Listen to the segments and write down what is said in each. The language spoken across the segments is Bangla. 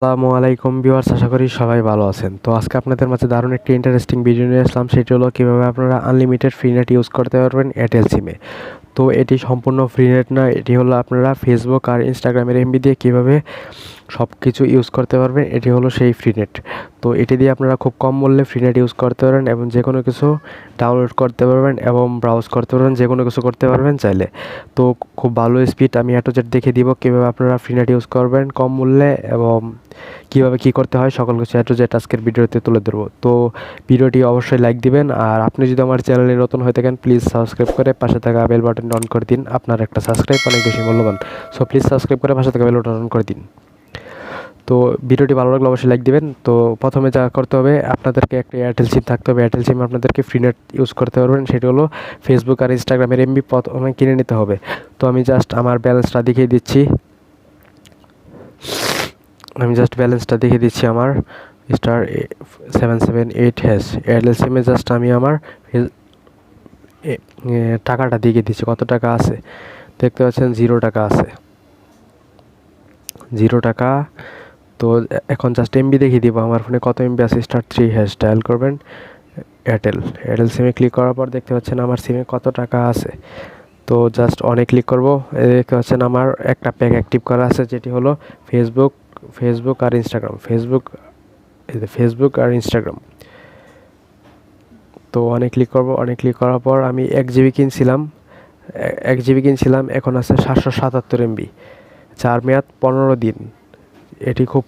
আসসালামু আলাইকুম ভিউয়ার্স, আশা করি সবাই ভালো আছেন। তো আজকে আপনাদের মাঝে দারুণ একটি ইন্টারেস্টিং ভিডিও নিয়ে আসলাম। সেটি হলো কীভাবে আপনারা আনলিমিটেড ফ্রি নেট ইউজ করতে পারবেন এয়ারটেল সিমে। তো এটি সম্পূর্ণ ফ্রি নেট না, এটি হলো আপনারা ফেসবুক আর ইনস্টাগ্রামের এমবি দিয়ে কীভাবে সব কিছু ইউজ করতে পারবেন, এটি হলো সেই ফ্রি নেট। তো এটি দিয়ে আপনারা খুব কম মূল্যে ফ্রি নেট ইউজ করতে পারবেন এবং যে কোনো কিছু ডাউনলোড করতে পারবেন এবং ব্রাউজ করতে পারবেন, যে কোনো কিছু করতে পারবেন চাইলে। তো খুব ভালো স্পিড, আমি A to Z দেখিয়ে দিব কীভাবে আপনারা ফ্রি নেট ইউজ করবেন কম মূল্যে এবং কীভাবে কী করতে হয় সকল কিছু A to Z আজকের ভিডিওতে তুলে ধরবো। তো ভিডিওটি অবশ্যই লাইক দিবেন, আর আপনি যদি আমার চ্যানেলে নতুন হয়ে থাকেন প্লিজ সাবস্ক্রাইব করে পাশে থাকা বেল বাটন অন করে দিন। আপনার একটা সাবস্ক্রাইব অনেক বেশি মূল্যবান, সো প্লিজ সাবস্ক্রাইব করে পাশে থাকা বেল বাটন অন করে দিন। তো ভিডিওটি ভালো লাগলে অবশ্যই লাইক দিবেন। তো প্রথমে যা করতে হবে, আপনাদেরকে একটা এয়ারটেল সিম থাকতে হবে। এয়ারটেল সিম আপনাদেরকে ফ্রি নেট ইউজ করতে পারবেন, সেটি হলো ফেসবুক আর ইনস্টাগ্রামের এমবি প্রথমে কিনে নিতে হবে। তো আমি জাস্ট আমার ব্যালেন্সটা দেখিয়ে দিচ্ছি। আমার *778# এয়ারটেল সিমে জাস্ট আমি আমার টাকাটা দেখিয়ে দিচ্ছি, কত টাকা আছে। দেখতে পাচ্ছেন 0 টাকা আছে, 0 টাকা। তো এখন জাস্ট এমবি দেখিয়ে দিব আমার ফোনে কত এমবি আছে। *3# ডায়াল করবেন। এয়ারটেল সিমে ক্লিক করার পর দেখতে পাচ্ছেন আমার সিমে কত টাকা আছে। তো জাস্ট অনেক ক্লিক করব। দেখতে পাচ্ছেন আমার একটা প্যাক অ্যাক্টিভ করা আছে, যেটি হলো ফেসবুক আর ইনস্টাগ্রাম। ফেসবুক আর ইনস্টাগ্রাম। তো অনেক ক্লিক করব। অনেক ক্লিক করার পর আমি 1 জিবি কিনছিলাম, 1 জিবি কিনছিলাম, এখন আছে 777 এমবি, যার মেয়াদ 15 দিন। এটি খুব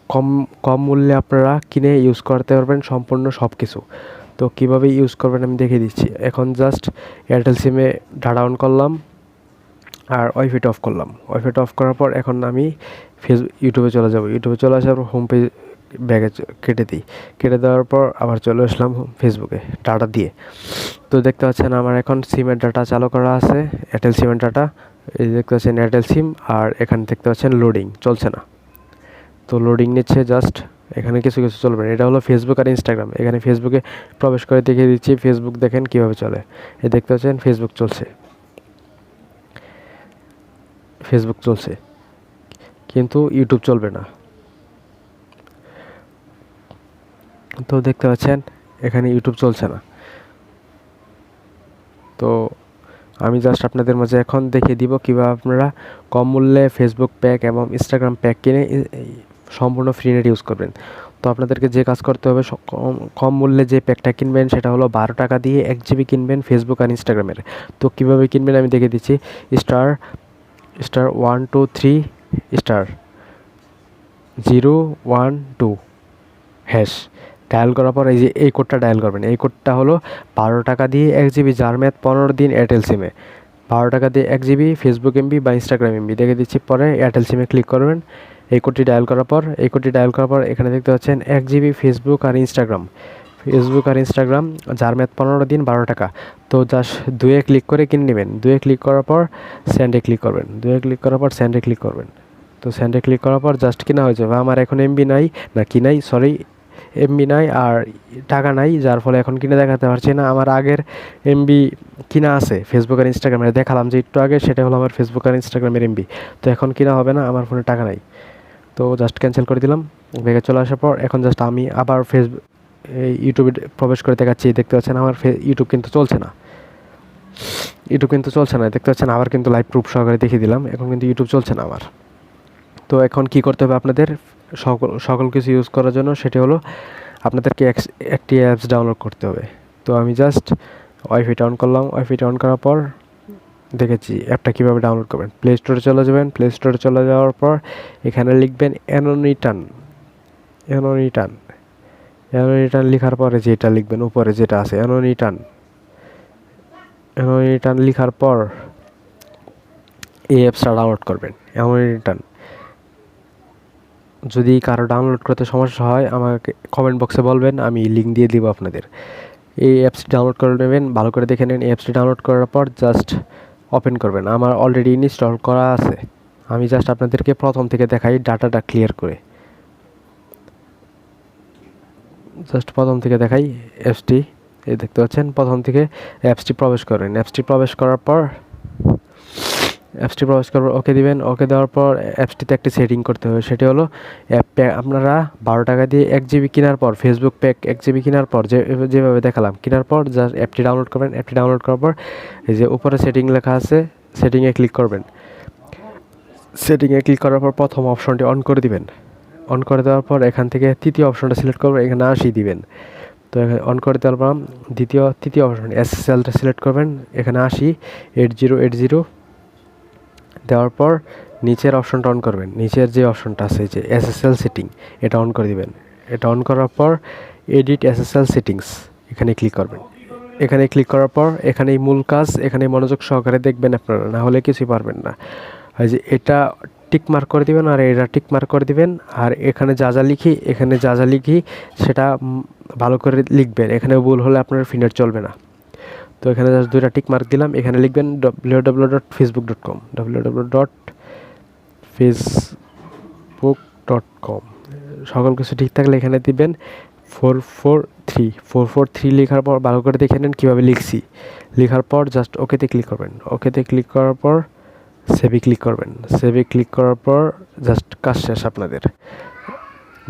কম মূল্যে আপনারা কিনে ইউজ করতে পারবেন সম্পূর্ণ সব কিছু। তো কীভাবে ইউজ করবেন আমি দেখিয়ে দিচ্ছি। এখন জাস্ট এয়ারটেল সিমে ডাটা অন করলাম আর ওয়াইফাইটা অফ করলাম। ওয়াইফাইটা অফ করার পর এখন আমি ইউটিউবে চলে যাব। ইউটিউবে চলে আসার পর হোম পেজ ব্যাগে কেটে দেওয়ার পর আবার চলে আসলাম ফেসবুকে ডাটা দিয়ে। তো দেখতে পাচ্ছেন আমার এখন সিমের ডাটা চালু করা আছে, এয়ারটেল সিমের ডাটা। এই দেখতে পাচ্ছেন এয়ারটেল সিম, আর এখানে দেখতে পাচ্ছেন লোডিং চলছে না। তো লোডিং নিচ্ছে জাস্ট, এখানে কিছু চলবে না। এটা হলো ফেসবুক আর ইনস্টাগ্রাম। এখানে ফেসবুকে প্রবেশ করে দেখিয়ে দিচ্ছি ফেসবুক দেখেন কীভাবে চলে। এই দেখতে পাচ্ছেন ফেসবুক চলছে, কিন্তু ইউটিউব চলবে না। তো দেখতে পাচ্ছেন এখানে ইউটিউব চলছে না। তো আমি জাস্ট আপনাদের মাঝে এখন দেখিয়ে দিব কীভাবে আপনারা কম মূল্যে ফেসবুক প্যাক এবং ইনস্টাগ্রাম প্যাক কিনে সম্পূর্ণ ফ্রি নেট ইউজ করবেন। তো আপনাদেরকে যে কাজ করতে হবে, কম মূল্যে যে প্যাকটা কিনবেন সেটা হলো 12 টাকা দিয়ে 1 জিবি কিনবেন ফেসবুক আর ইনস্টাগ্রামের। তো কীভাবে কিনবেন আমি দেখিয়ে দিচ্ছি। *123*012# ডায়াল করার পর এই কোডটা ডায়াল করবেন। এই কোডটা হলো 12 টাকা দিয়ে 1 জিবি, যার মেয়াদ 15 দিন এয়ারটেল সিমে। 12 টাকা দিয়ে 1 জিবি ফেসবুক এমবি বা ইনস্টাগ্রাম এমবি দেখে দিচ্ছি। পরে এয়ারটেল সিমে ক্লিক করবেন। এই কোডটি ডায়াল করার পর এখানে দেখতে পাচ্ছেন 1 জিবি ফেসবুক আর ইনস্টাগ্রাম, যার মেয়াদ 15 দিন, 12 টাকা। তো জাস্ট 2-এ ক্লিক করে কিনে নেবেন। 2-এ ক্লিক করার পর সেন্ডে ক্লিক করবেন। তো সেন্ডে ক্লিক করার পর জাস্ট কিনা হয়ে যাবে। আমার এখন এমবি নাই, এমবি নাই আর টাকা নাই, যার ফলে এখন কিনে দেখাতে পারছি না। আমার আগের এমবি কিনা আছে ফেসবুক আর ইনস্টাগ্রামের, দেখালাম যে একটু আগে, সেটা হলো আমার ফেসবুক আর ইনস্টাগ্রামের এমবি। তো এখন কিনা হবে না, আমার ফোনে টাকা নাই। তো জাস্ট ক্যান্সেল করে দিলাম। ব্যাগে চলে আসার পর এখন জাস্ট আমি আবার ইউটিউবে প্রবেশ করে দেখাচ্ছি। দেখতে পাচ্ছেন আমার ইউটিউব কিন্তু চলছে না। দেখতে পাচ্ছেন আবার কিন্তু লাইভ প্রুফ সহকারে দেখিয়ে দিলাম, এখন কিন্তু ইউটিউব চলছে না আমার। তো এখন কি করতে হবে আপনাদের সকল কিছু ইউজ করার জন্য, সেটি হলো আপনাদেরকে একটি অ্যাপস ডাউনলোড করতে হবে। তো আমি জাস্ট ওয়াইফাইটা অন করলাম। ওয়াইফাইটা অন করার পর দেখেছি অ্যাপটা কীভাবে ডাউনলোড করবেন। প্লে স্টোরে চলে যাবেন। প্লে স্টোরে চলে যাওয়ার পর এখানে লিখবেন অ্যানোনিটান লেখার পরে যেটা লিখবেন, উপরে যেটা আছে অ্যানোনিটান লেখার পর এই অ্যাপসটা ডাউনলোড করবেন। অ্যানোনিটান যদি কারো ডাউনলোড করতে সমস্যা হয় আমাকে কমেন্ট বক্সে বলবেন, আমি লিঙ্ক দিয়ে দিব আপনাদের। এই অ্যাপসটি ডাউনলোড করে নেবেন, ভালো করে দেখে নেন। এই অ্যাপসটি ডাউনলোড করার পর জাস্ট ওপেন করবেন। আমার অলরেডি ইনস্টল করা আছে। আমি জাস্ট আপনাদেরকে প্রথম থেকে দেখাই ডাটাটা ক্লিয়ার করে। অ্যাপসটি দেখতে পাচ্ছেন। প্রথম থেকে অ্যাপসটি প্রবেশ করেন। অ্যাপসটি প্রবেশ করার পর অ্যাপসটি প্রবেশ করবার ওকে দিবেন। ওকে দেওয়ার পর অ্যাপসটিতে একটি সেটিং করতে হবে, সেটি হলো আপনারা 12 টাকা দিয়ে 1 জিবি কেনার পর ফেসবুক প্যাক 1 জিবি কেনার পর যেভাবে দেখালাম কেনার পর জাস্ট অ্যাপটি ডাউনলোড করবেন। অ্যাপটি ডাউনলোড করার পর এই যে উপরে সেটিং লেখা আছে, সেটিংয়ে ক্লিক করবেন। সেটিংয়ে ক্লিক করার পর প্রথম অপশনটি অন করে দিবেন। অন করে দেওয়ার পর এখান থেকে তৃতীয় অপশনটা সিলেক্ট করবেন, এখানে 80 দিবেন। তো এখানে অন করে দেওয়ার পর তৃতীয় অপশন এসএসএলটা সিলেক্ট করবেন, এখানে 80 দেওয়ার পর নিচের অপশনটা অন করবেন। নিচের যে অপশনটা আছে যে এসএসএল সেটিং, এটা অন করে দিবেন। এটা অন করার পর এডিট এসএসএল সেটিংস এখানে ক্লিক করবেন। এখানে ক্লিক করার পর এখানেই মূল কাজ, এখানে মনোযোগ সহকারে দেখবেন আপনারা, না হলে কিছুই পারবেন না। এই যে এটা টিক মার্ক করে দিবেন আর এটা টিক মার্ক করে দিবেন। আর এখানে যা যা লিখি সেটা ভালো করে লিখবেন। এখানে ভুল হলে আপনার ফিনেট চলবে না। তো এখানে জাস্ট 2টা টিক মার্ক দিলাম। এখানে লিখবেন www.facebook.com www.facebook.com। সকল কিছু ঠিক থাকলে এখানে দিবেন 443 লেখার পর ভালো করে দেখে নেন কীভাবে লিখছি। লেখার পর জাস্ট ওকেতে ক্লিক করবেন। ওকেতে ক্লিক করার পর সেভে ক্লিক করবেন। সেভে ক্লিক করার পর জাস্ট কাজ শেষ আপনাদের।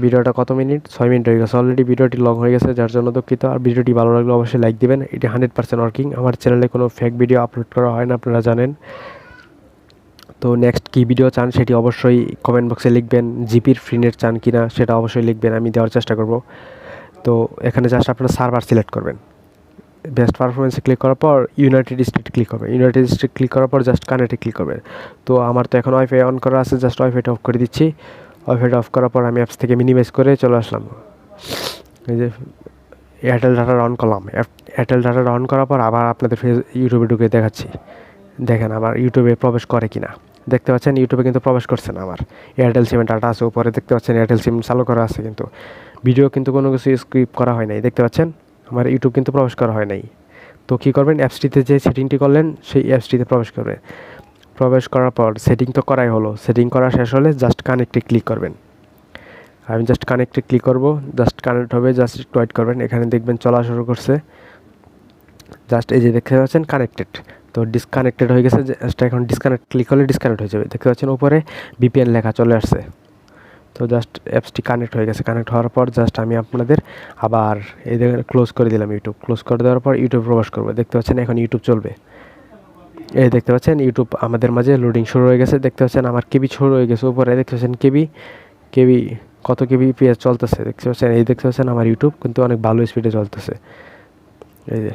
ভিডিওটা কত মিনিট? 6 মিনিট হয়ে গেছে অলরেডি। ভিডিওটি লং হয়ে গেছে, যার জন্য দুঃখিত। আর ভিডিওটি ভালো লাগলে অবশ্যই লাইক দিবেন। এটি 100% ওয়ার্কিং। আমার চ্যানেলে কোনো ফেক ভিডিও আপলোড করা হয় না, আপনারা জানেন। তো নেক্সট কী ভিডিও চান সেটি অবশ্যই কমেন্ট বক্সে লিখবেন। জিপির ফ্রি নেট চান কিনা সেটা অবশ্যই লিখবেন, আমি দেওয়ার চেষ্টা করব। তো এখানে জাস্ট আপনারা সার্ভার সিলেক্ট করবেন। বেস্ট পারফরমেন্সে ক্লিক করার পর ইউনাইটেড স্টেট ক্লিক করবেন। ইউনাইটেড স্টেট ক্লিক করার পর জাস্ট কানেক্টে ক্লিক করবেন। তো আমার তো এখন ওয়াইফাই অন করা আছে, জাস্ট ওয়াইফাইটা অফ করে দিচ্ছি। ওয়াইফাইটা অফ করার পর আমি অ্যাপস থেকে মিনিমাইজ করে চলে আসলাম। এই যে এয়ারটেল ডাটা অন করলাম। এয়ারটেল ডাটা অন করার পর আবার আপনাদের ইউটিউবে ঢুকে দেখাচ্ছি। দেখেন আবার ইউটিউবে প্রবেশ করে কিনা। দেখতে পাচ্ছেন ইউটিউবে কিন্তু প্রবেশ করছে না। আমার এয়ারটেল সিমের ডাটা আছে উপরে, দেখতে পাচ্ছেন এয়ারটেল সিম চালু করা আছে, কিন্তু ভিডিও কিন্তু কোনো কিছু স্ক্রিপ্ট করা হয় নাই। দেখতে পাচ্ছেন আমার ইউটিউব কিন্তু প্রবেশ করা হয় নাই। তো কী করবেন, অ্যাপসটিতে যে সেটিংটি করলেন সেই অ্যাপসটিতে প্রবেশ করবেন। প্রবেশ করার পর সেটিং তো করাই হলো, সেটিং করা শেষ হলে জাস্ট কানেক্টে ক্লিক করবেন। আমি জাস্ট কানেক্টে ক্লিক করব, জাস্ট কানেক্ট হবে, জাস্ট একটু ওয়েট করবেন। এখানে দেখবেন চলা শুরু করছে। জাস্ট এই যে দেখতে পাচ্ছেন কানেক্টেড, তো ডিসকানেক্টেড হয়ে গেছে। জাস্ট এখন ডিসকানেক্ট ক্লিক করলে ডিসকানেক্ট হয়ে যাবে। দেখতে পাচ্ছেন উপরে ভিপিএন লেখা চলে আসছে। তো জাস্ট অ্যাপসটি কানেক্ট হয়ে গেছে। কানেক্ট হওয়ার পর জাস্ট আমি আপনাদের আবার এই দেখেন ক্লোজ করে দিলাম। ইউটিউব ক্লোজ করে দেওয়ার পর ইউটিউব প্রবেশ করবো। দেখতে পাচ্ছেন এখন ইউটিউব চলবে। এই দেখতে পাচ্ছেন ইউটিউব আমাদের মাঝে লোডিং শুরু হয়ে গেছে। দেখতে পাচ্ছেন আমার কেবি শুরু হয়ে গেছে উপরে। দেখতে পাচ্ছেন কেবি কত কেবি পিএস চলতেছে। দেখতে পাচ্ছেন এই দেখতে পাচ্ছেন আমার ইউটিউব কিন্তু অনেক ভালো স্পিডে চলতেছে। এই যে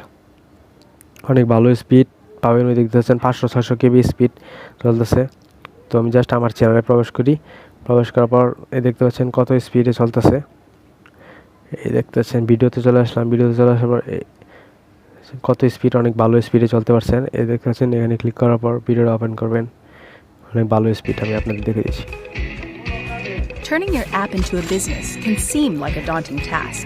অনেক ভালো স্পিড পাবেন। ওই দেখতে পাচ্ছেন 500-600 কেবি স্পিড চলতেছে। তো আমি জাস্ট আমার চ্যানেলে প্রবেশ করি। প্রবেশ করার পর এই দেখতে পাচ্ছেন কত স্পিডে চলতেছে। এই দেখতে পাচ্ছেন ভিডিওতে চলে আসলাম। ভিডিওতে চলে আসার পর কত স্পিড, অনেক ভালো স্পিডে চলতে পারছেন। এই দেখতে পাচ্ছেন এখানে ক্লিক করার পর ভিডিওটা ওপেন করবেন। অনেক ভালো স্পিড আমি আপনাদের দেখে দিচ্ছি। Turning your app into a business can seem like a daunting task.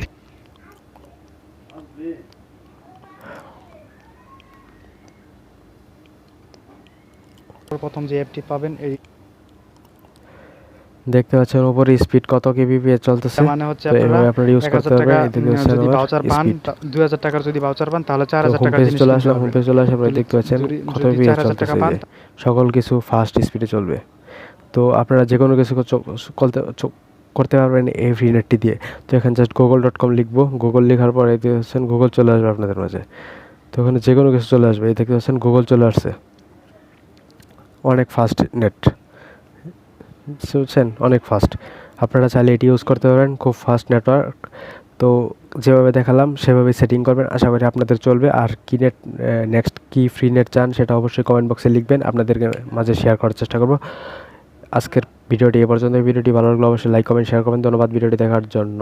প্রথম যে অ্যাপটি পাবেন এই দেখতে পাচ্ছেন উপরে স্পিড কত কেবিপিএস চলতেছে। মানে হচ্ছে আপনারা ইউজ করতে পারবেন। এই দেখতে পাচ্ছেন যদি ভাউচার পান 2000 টাকার যদি ভাউচার পান তাহলে 4000 টাকা জিনিস চলে আসলে হোম পেজ চলে আসার পরে দেখতে পাচ্ছেন কত কেবিপিএস চলতেছে। সকল কিছু ফাস্ট স্পিডে চলবে। তো আপনারা যে কোনো কিছু করতে পারবেন এই ফ্রি নেটটি দিয়ে। তো এখানে জাস্ট google.com লিখবো। গুগল লেখার পরে দেখতে পাচ্ছেন গুগল চলে আসবে আপনাদের মাঝে। তো ওখানে যে কোনো কিছু চলে আসবে। এই দেখতে পাচ্ছেন গুগল চলে আসছে। অনেক ফাস্ট নেট বুঝছেন, অনেক ফাস্ট। আপনারা চাইলে এটি ইউজ করতে পারেন, খুব ফাস্ট নেটওয়ার্ক। তো যেভাবে দেখালাম সেভাবে সেটিং করবেন, আশা করি আপনাদের চলবে। আর কি নেট নেক্সট কি ফ্রি নেট চান সেটা অবশ্যই কমেন্ট বক্সে লিখবেন, আপনাদেরকে মাঝে শেয়ার করার চেষ্টা করব। আজকের ভিডিওটি এ পর্যন্ত। ভিডিওটি ভালো লাগলে অবশ্যই লাইক কমেন্ট শেয়ার করবেন। ধন্যবাদ ভিডিওটি দেখার জন্য।